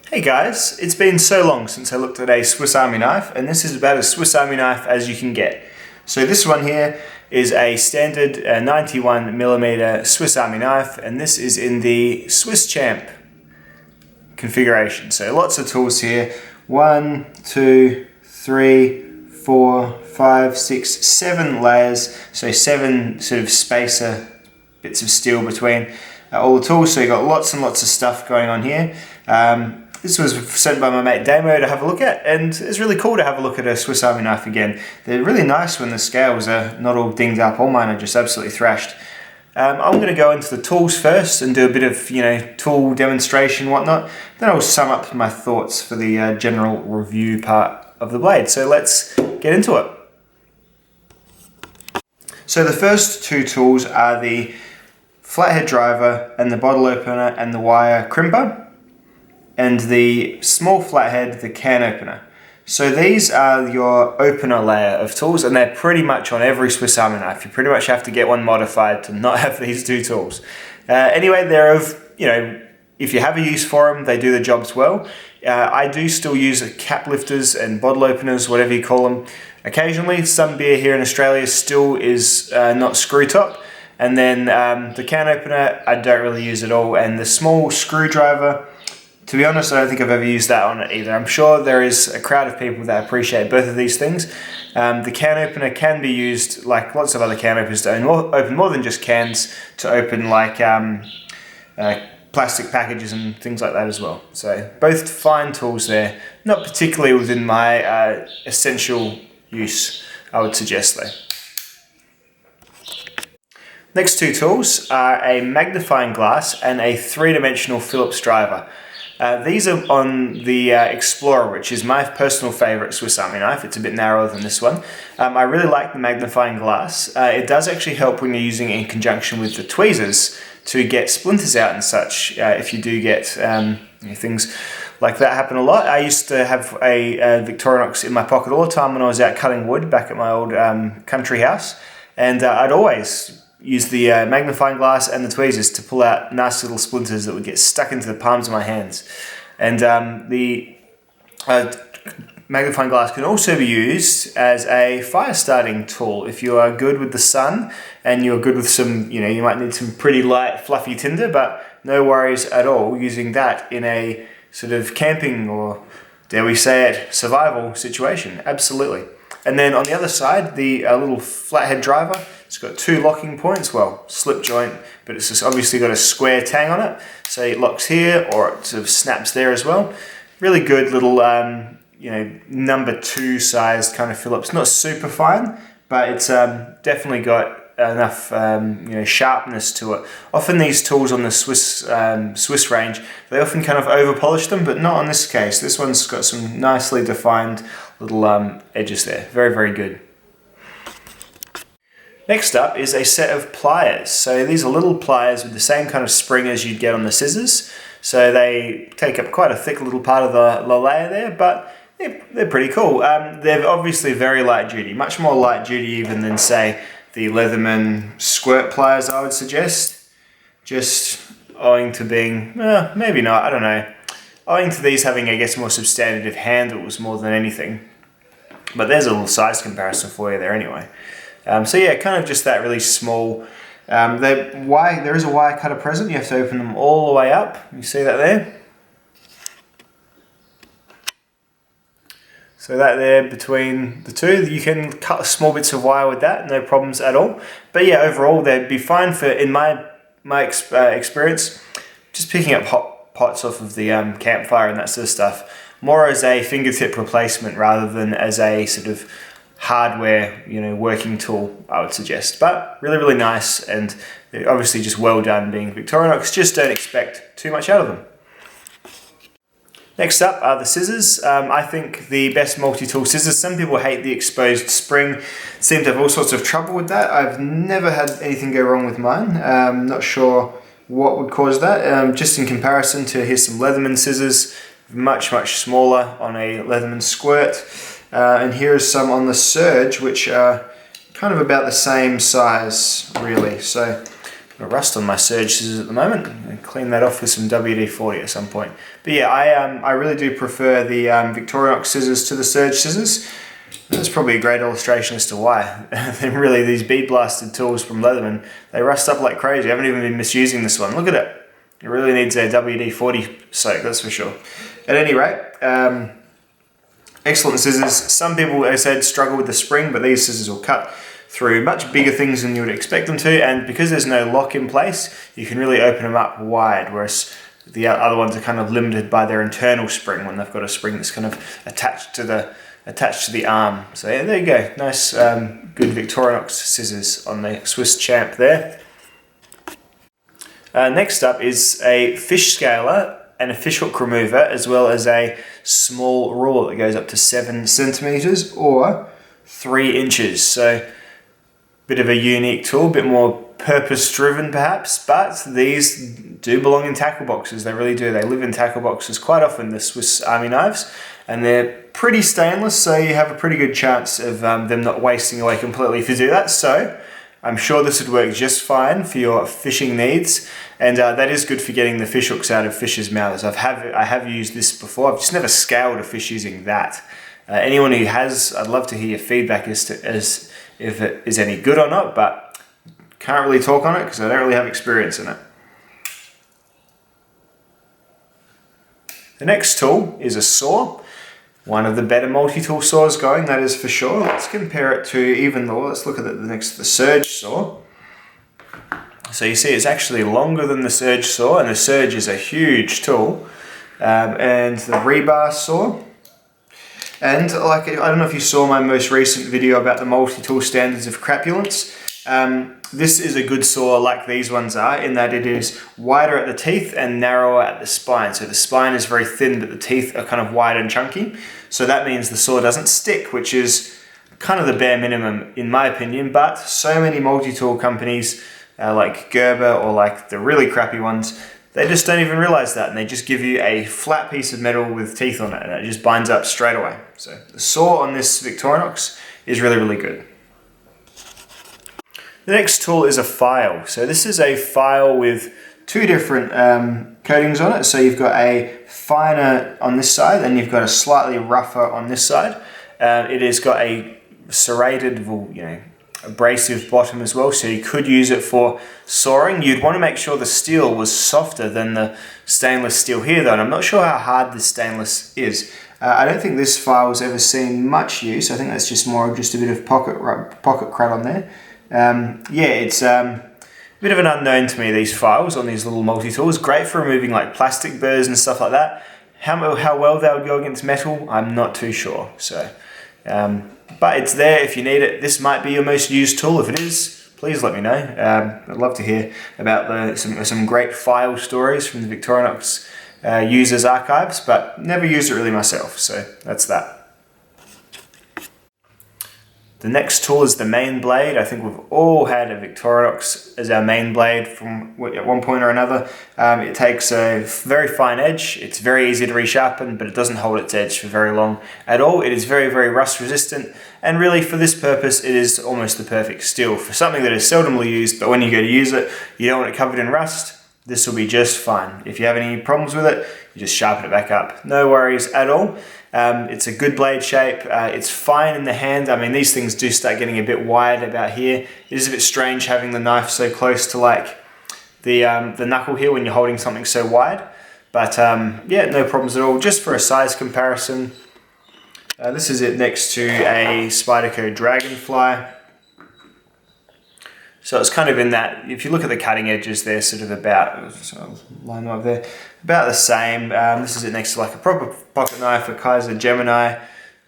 Hey guys, it's been so long since I looked at a Swiss Army knife, and this is about as Swiss Army knife as you can get. So this one here is a standard 91mm Swiss Army knife, and this is in the Swisschamp configuration. So lots of tools here. 1, 2, 3, 4, 5, 6, 7 layers. So 7 sort of spacer bits of steel between all the tools. So you've got lots and lots of stuff going on here. This was sent by my mate Damo to have a look at, and it's really cool to have a look at a Swiss Army knife again. They're really nice when the scales are not all dinged up. All mine are just absolutely thrashed. I'm going to go into the tools first and do a bit of, tool demonstration, whatnot. Then I'll sum up my thoughts for the general review part of the blade. So let's get into it. So the first two tools are the flathead driver and the bottle opener and the wire crimper, and the small flathead, the can opener. So these are your opener layer of tools, and they're pretty much on every Swiss Army knife. You pretty much have to get one modified to not have these two tools. Anyway, they're of, if you have a use for them, they do the jobs well. I do still use cap lifters and bottle openers, whatever you call them. Occasionally, some beer here in Australia still is not screw top. And then the can opener, I don't really use at all. And the small screwdriver, to be honest, I don't think I've ever used that on it either. I'm sure there is a crowd of people that appreciate both of these things. The can opener can be used, like lots of other can openers, to open more than just cans, to open like plastic packages and things like that as well. So both fine tools there, not particularly within my essential use, I would suggest though. Next two tools are a magnifying glass and a three-dimensional Phillips driver. These are on the Explorer, which is my personal favourite Swiss Army knife. It's a bit narrower than this one. I really like the magnifying glass. It does actually help when you're using it in conjunction with the tweezers to get splinters out and such, if you do get things like that happen a lot. I used to have a Victorinox in my pocket all the time when I was out cutting wood back at my old country house, and I'd always use the magnifying glass and the tweezers to pull out nice little splinters that would get stuck into the palms of my hands. And the magnifying glass can also be used as a fire starting tool. If you are good with the sun and you're good with some, you might need some pretty light fluffy tinder, but no worries at all using that in a sort of camping or, dare we say it, survival situation. Absolutely. And then on the other side, the little flathead driver, it's got two locking points, well, slip joint, but it's just obviously got a square tang on it. So it locks here, or it sort of snaps there as well. Really good little, number 2 sized kind of Phillips. Not super fine, but it's definitely got enough, sharpness to it. Often these tools on the Swiss range, they often kind of over polish them, but not in this case. This one's got some nicely defined little edges there. Very, very good. Next up is a set of pliers. So these are little pliers with the same kind of spring as you'd get on the scissors. So they take up quite a thick little part of the layer there, but they're pretty cool. They're obviously very light duty, much more light duty even than, say, the Leatherman squirt pliers, I would suggest. Just owing to being, maybe not, I don't know. Owing to these having, I guess, more substantive handles more than anything. But there's a little size comparison for you there anyway. So yeah, kind of just that really small. There is a wire cutter present. You have to open them all the way up. You see that there? So that there between the two, you can cut small bits of wire with that, no problems at all. But yeah, overall they'd be fine for, in my experience, just picking up hot pots off of the campfire and that sort of stuff. More as a fingertip replacement rather than as a sort of hardware, working tool, I would suggest. But really, really nice, and obviously just well done being Victorinox. Just don't expect too much out of them. Next up are the scissors. I think the best multi-tool scissors. Some people hate the exposed spring, seem to have all sorts of trouble with that. I've never had anything go wrong with mine. Not sure what would cause that. Just in comparison to, here's some Leatherman scissors, much, much smaller on a Leatherman squirt. And here is some on the Surge, which are kind of about the same size, really. So got rust on my surge scissors at the moment. I'm going to clean that off with some WD-40 at some point. But yeah, I really do prefer the Victorinox scissors to the surge scissors. That's probably a great illustration as to why. Really, these bead blasted tools from Leatherman, they rust up like crazy. I haven't even been misusing this one. Look at it. It really needs a WD-40 soak, that's for sure. At any rate, excellent scissors. Some people, as I said, struggle with the spring, but these scissors will cut through much bigger things than you would expect them to, and because there's no lock in place, you can really open them up wide, whereas the other ones are kind of limited by their internal spring when they've got a spring that's kind of attached to the arm. So yeah, there you go. Nice, good Victorinox scissors on the Swisschamp there. Next up is a fish scaler and a fish hook remover, as well as a small ruler that goes up to 7 centimeters or 3 inches. So bit of a unique tool, a bit more purpose-driven perhaps, but these do belong in tackle boxes. They really do. They live in tackle boxes quite often, the Swiss Army knives, and they're pretty stainless, so you have a pretty good chance of them not wasting away completely if you do that. So I'm sure this would work just fine for your fishing needs, and that is good for getting the fish hooks out of fish's mouths. I have used this before. I've just never scaled a fish using that. Anyone who has, I'd love to hear your feedback as if it is any good or not, but can't really talk on it because I don't really have experience in it. The next tool is a saw. One of the better multi-tool saws going, that is for sure. Let's compare it to let's look at the Surge saw. So you see it's actually longer than the Surge saw, and the Surge is a huge tool. And the rebar saw. And like, I don't know if you saw my most recent video about the multi-tool standards of crapulence. This is a good saw like these ones are, in that it is wider at the teeth and narrower at the spine. So the spine is very thin, but the teeth are kind of wide and chunky. So that means the saw doesn't stick, which is kind of the bare minimum in my opinion. But so many multi-tool companies like Gerber or like the really crappy ones, they just don't even realize that, and they just give you a flat piece of metal with teeth on it, and it just binds up straight away. So the saw on this Victorinox is really, really good. The next tool is a file. So this is a file with 2 different coatings on it. So you've got a finer on this side, and you've got a slightly rougher on this side. It has got a serrated, abrasive bottom as well, so you could use it for sawing. You'd want to make sure the steel was softer than the stainless steel here though, and I'm not sure how hard this stainless is. I don't think this file's ever seen much use. I think that's just a bit of pocket crud on there. Yeah, it's a bit of an unknown to me, these files on these little multi-tools. Great for removing like plastic burrs and stuff like that. How well they would go against metal, I'm not too sure. So but it's there if you need it. This might be your most used tool. If it is, please let me know. I'd love to hear about some great file stories from the Victorinox users archives, but never used it really myself, so that's that. The next tool is the main blade. I think we've all had a Victorinox as our main blade at one point or another. It takes a very fine edge. It's very easy to resharpen, but it doesn't hold its edge for very long at all. It is very, very rust resistant, and really for this purpose, it is almost the perfect steel for something that is seldomly used, but when you go to use it, you don't want it covered in rust. This will be just fine. If you have any problems with it, you just sharpen it back up. No worries at all. It's a good blade shape. It's fine in the hand. I mean, these things do start getting a bit wide about here. It is a bit strange having the knife so close to like the knuckle here when you're holding something so wide. But yeah, no problems at all. Just for a size comparison, this is it next to a Spyderco Dragonfly. So it's kind of in that, if you look at the cutting edges, they're sort of about, so I'll line them up there, about the same. This is it next to like a proper pocket knife, a Kaiser Gemini,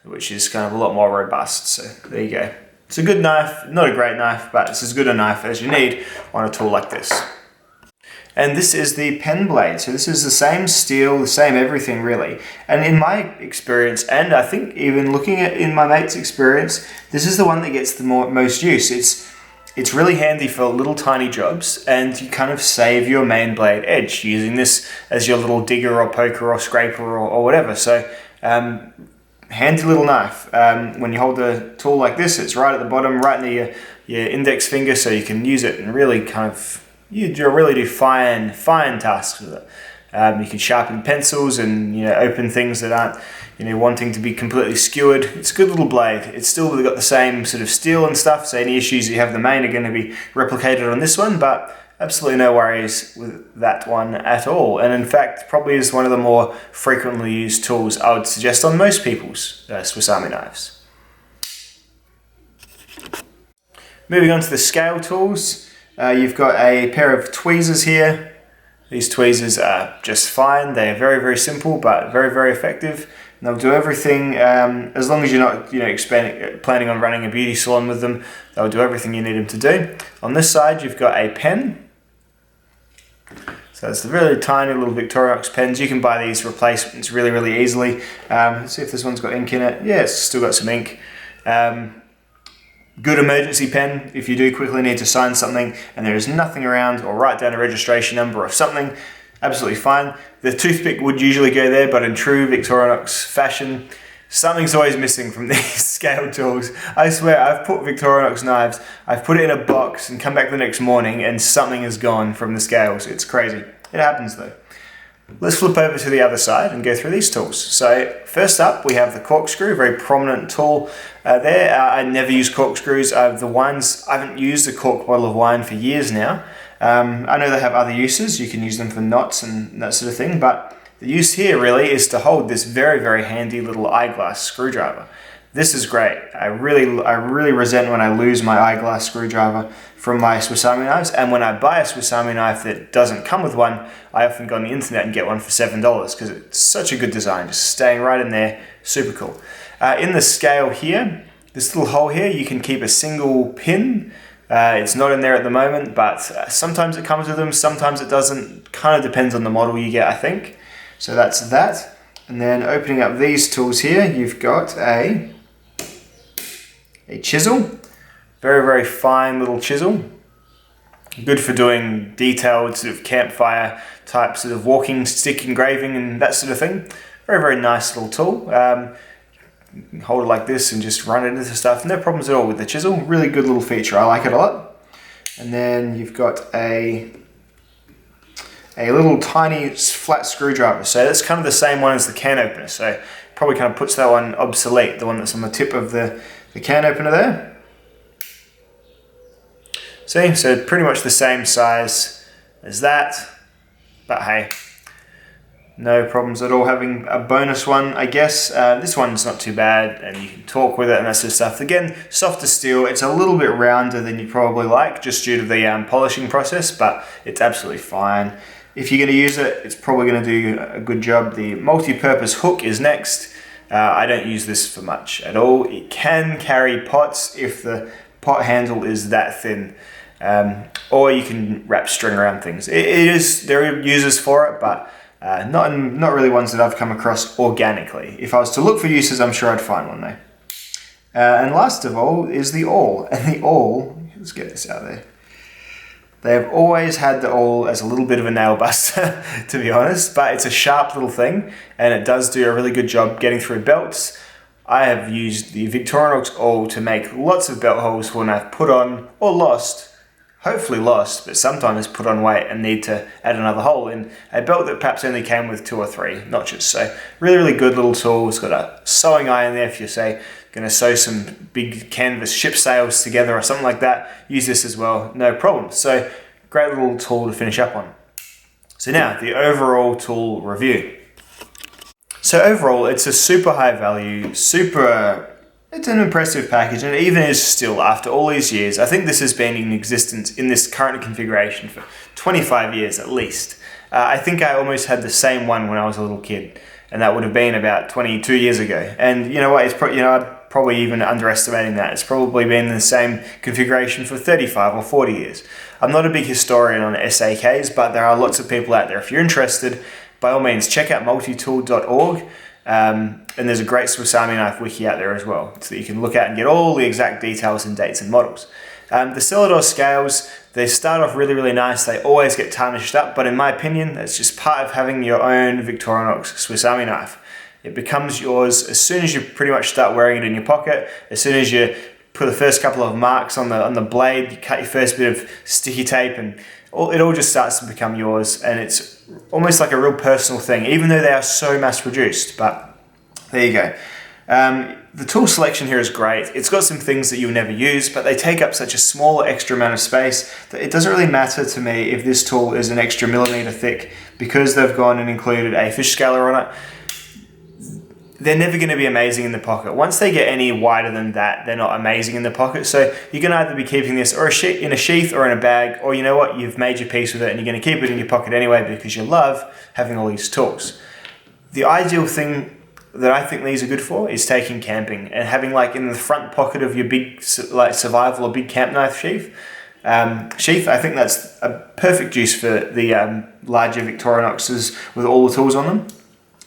which is kind of a lot more robust. So there you go. It's a good knife, not a great knife, but it's as good a knife as you need on a tool like this. And this is the pen blade. So this is the same steel, the same everything really. And in my experience, and I think even looking at in my mate's experience, this is the one that gets the most use. It's really handy for little tiny jobs, and you kind of save your main blade edge using this as your little digger or poker or scraper or whatever. So handy little knife. When you hold the tool like this, it's right at the bottom, right near your index finger, so you can use it and really kind of you really do fine tasks with it. You can sharpen pencils and open things that aren't wanting to be completely skewered. It's a good little blade. It's still got the same sort of steel and stuff, so any issues you have with the main are going to be replicated on this one, but absolutely no worries with that one at all. And in fact, probably is one of the more frequently used tools I would suggest on most people's Swiss Army knives. Moving on to the scale tools, you've got a pair of tweezers here. These tweezers are just fine. They are very, very simple, but very, very effective. And they'll do everything, as long as you're not planning on running a beauty salon with them, they'll do everything you need them to do. On this side, you've got a pen. So it's the really tiny little Victorinox pens. You can buy these replacements really, really easily. Let's see if this one's got ink in it. Yeah, it's still got some ink. Good emergency pen if you do quickly need to sign something and there is nothing around, or write down a registration number of something. Absolutely fine. The toothpick would usually go there, but in true Victorinox fashion, something's always missing from these scale tools. I swear, I've put Victorinox knives, I've put it in a box and come back the next morning and something is gone from the scales. It's crazy. It happens though. Let's flip over to the other side and go through these tools. So first up, we have the corkscrew, very prominent tool there. I never use corkscrews. I haven't used a cork bottle of wine for years now. I know they have other uses. You can use them for knots and that sort of thing, but the use here really is to hold this very, very handy little eyeglass screwdriver. This is great. I really resent when I lose my eyeglass screwdriver from my Swiss Army knives, and when I buy a Swiss Army knife that doesn't come with one, I often go on the internet and get one for $7 because it's such a good design, just staying right in there, super cool. In the scale here, this little hole here, you can keep a single pin. It's not in there at the moment, but sometimes it comes with them, sometimes it doesn't. Kind of depends on the model you get, I think. So that's that. And then opening up these tools here, you've got a chisel. Very, very fine little chisel. Good for doing detailed sort of campfire type sort of walking stick engraving and that sort of thing. Very, very nice little tool. You can hold it like this and just run it into stuff. No problems at all with the chisel. Really good little feature. I like it a lot. And then you've got a little tiny flat screwdriver. So that's kind of the same one as the can opener. So probably kind of puts that one obsolete, the one that's on the tip of the can opener there. See, so pretty much the same size as that, but hey, no problems at all having a bonus one, I guess. This one's not too bad, and you can talk with it and that sort of stuff. Again, softer steel. It's a little bit rounder than you'd probably like, just due to the polishing process, but it's absolutely fine. If you're going to use it, it's probably going to do a good job. The multi-purpose hook is next. I don't use this for much at all. It can carry pots if the pot handle is that thin. Or you can wrap string around things. There are uses for it, but not really ones that I've come across organically. If I was to look for uses, I'm sure I'd find one though. And last of all is the awl. And the awl, let's get this out there. They have always had the awl as a little bit of a nail buster, to be honest, but it's a sharp little thing and it does do a really good job getting through belts. I have used the Victorinox awl to make lots of belt holes when I've put on or lost, hopefully lost, but sometimes put on weight and need to add another hole in a belt that perhaps only came with 2 or 3 notches. So really, really good little tool. It's got a sewing eye in there if you say going to sew some big canvas ship sails together or something like that. Use this as well, no problem. So great little tool to finish up on. So now the overall tool review. So overall, it's a super high value, it's an impressive package, and it even is still after all these years. I think this has been in existence in this current configuration for 25 years at least. I think I almost had the same one when I was a little kid, and that would have been about 22 years ago. And you know what? I'd probably even underestimating that. It's probably been in the same configuration for 35 or 40 years. I'm not a big historian on SAKs, but there are lots of people out there. If you're interested, by all means, check out multitool.org. And there's a great Swiss Army knife wiki out there as well, so that you can look at and get all the exact details and dates and models. The Celador scales, they start off really, really nice. They always get tarnished up, but in my opinion, that's just part of having your own Victorinox Swiss Army knife. It becomes yours as soon as you pretty much start wearing it in your pocket, as soon as you put the first couple of marks on the blade, you cut your first bit of sticky tape, and it all just starts to become yours, and it's almost like a real personal thing, even though they are so mass produced. But there you go. The tool selection here is great. It's got some things that you'll never use, but they take up such a small extra amount of space that it doesn't really matter to me if this tool is an extra millimeter thick, because they've gone and included a fish scaler on it. They're never going to be amazing in the pocket. Once they get any wider than that, they're not amazing in the pocket. So you're going to either be keeping this or in a sheath or in a bag, or you know what, you've made your peace with it and you're going to keep it in your pocket anyway because you love having all these tools. The ideal thing that I think these are good for is taking camping and having like in the front pocket of your big like survival or big camp knife sheath. I think that's a perfect use for the larger Victorinoxes with all the tools on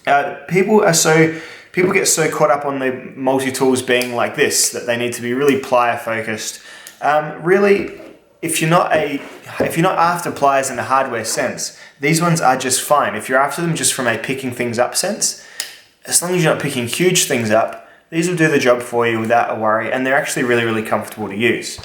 them. People get so caught up on the multi-tools being like this that they need to be really plier focused. Really, if you're not after pliers in a hardware sense, these ones are just fine. If you're after them just from a picking things up sense, as long as you're not picking huge things up, these will do the job for you without a worry, and they're actually really, really comfortable to use.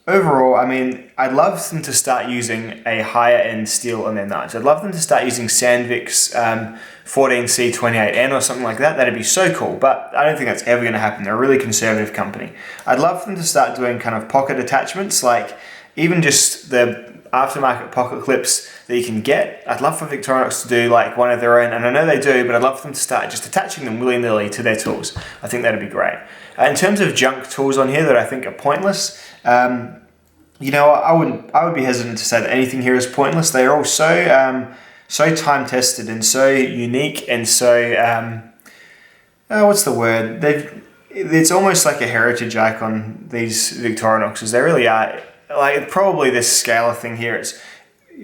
Overall, I mean, I'd love them to start using a higher end steel on their knives. I'd love them to start using Sandvik's 14C28N or something like that. That'd be so cool, but I don't think that's ever going to happen. They're a really conservative company. I'd love them to start doing kind of pocket attachments, like even just the aftermarket pocket clips that you can get. I'd love for Victorinox to do like one of their own, and I know they do, but I'd love for them to start just attaching them willy-nilly to their tools. I think that'd be great. In terms of junk tools on here that I think are pointless, you know, I would be hesitant to say that anything here is pointless. They are all so time tested and so unique and so what's the word? It's almost like a heritage icon, these Victorinoxes. They really are. Like probably this scaler thing here, it's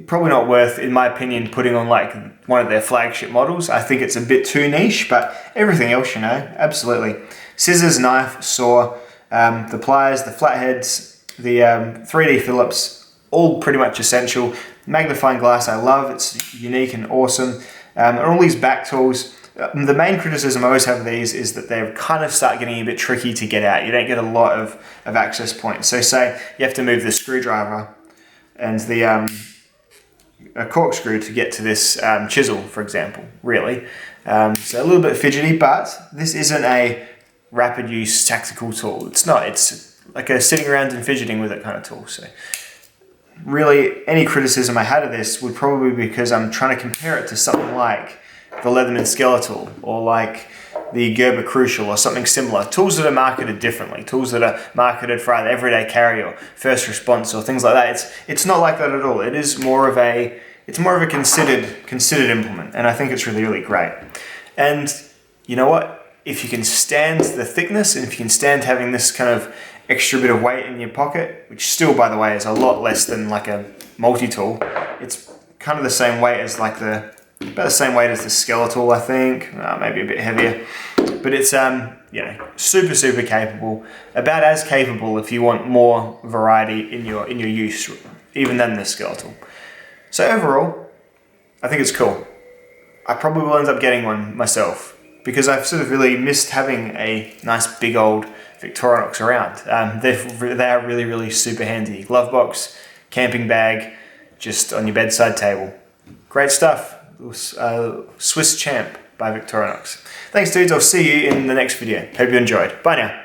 probably not worth, in my opinion, putting on like one of their flagship models. I think it's a bit too niche, but everything else, you know, absolutely. Scissors, knife, saw, the pliers, the flatheads, the 3D Phillips, all pretty much essential. Magnifying glass I love, it's unique and awesome. And all these back tools, the main criticism I always have of these is that they kind of start getting a bit tricky to get out. You don't get a lot of access points. So say you have to move the screwdriver and the a corkscrew to get to this chisel, for example, really. So a little bit fidgety, but this isn't a rapid use tactical tool. It's not. It's like a sitting around and fidgeting with it kind of tool. So really, any criticism I had of this would probably be because I'm trying to compare it to something like the Leatherman Skeletal or like the Gerber Crucial or something similar. Tools that are marketed differently. Tools that are marketed for either everyday carry or first response or things like that. It's not like that at all. It is more of a considered implement, and I think it's really, really great. And you know what? If you can stand the thickness and if you can stand having this kind of extra bit of weight in your pocket, which still, by the way, is a lot less than like a multi-tool, it's kind of the same weight as like about the same weight as the Skeletal, I think, maybe a bit heavier, but it's you know, super capable, about as capable if you want more variety in your use, even than the Skeletal. So overall, I think it's cool. I probably will end up getting one myself because I've sort of really missed having a nice big old Victorinox around. They are really, really super handy. Glove box, camping bag, just on your bedside table. Great stuff. Swisschamp by Victorinox. Thanks dudes, I'll see you in the next video. Hope you enjoyed. Bye now.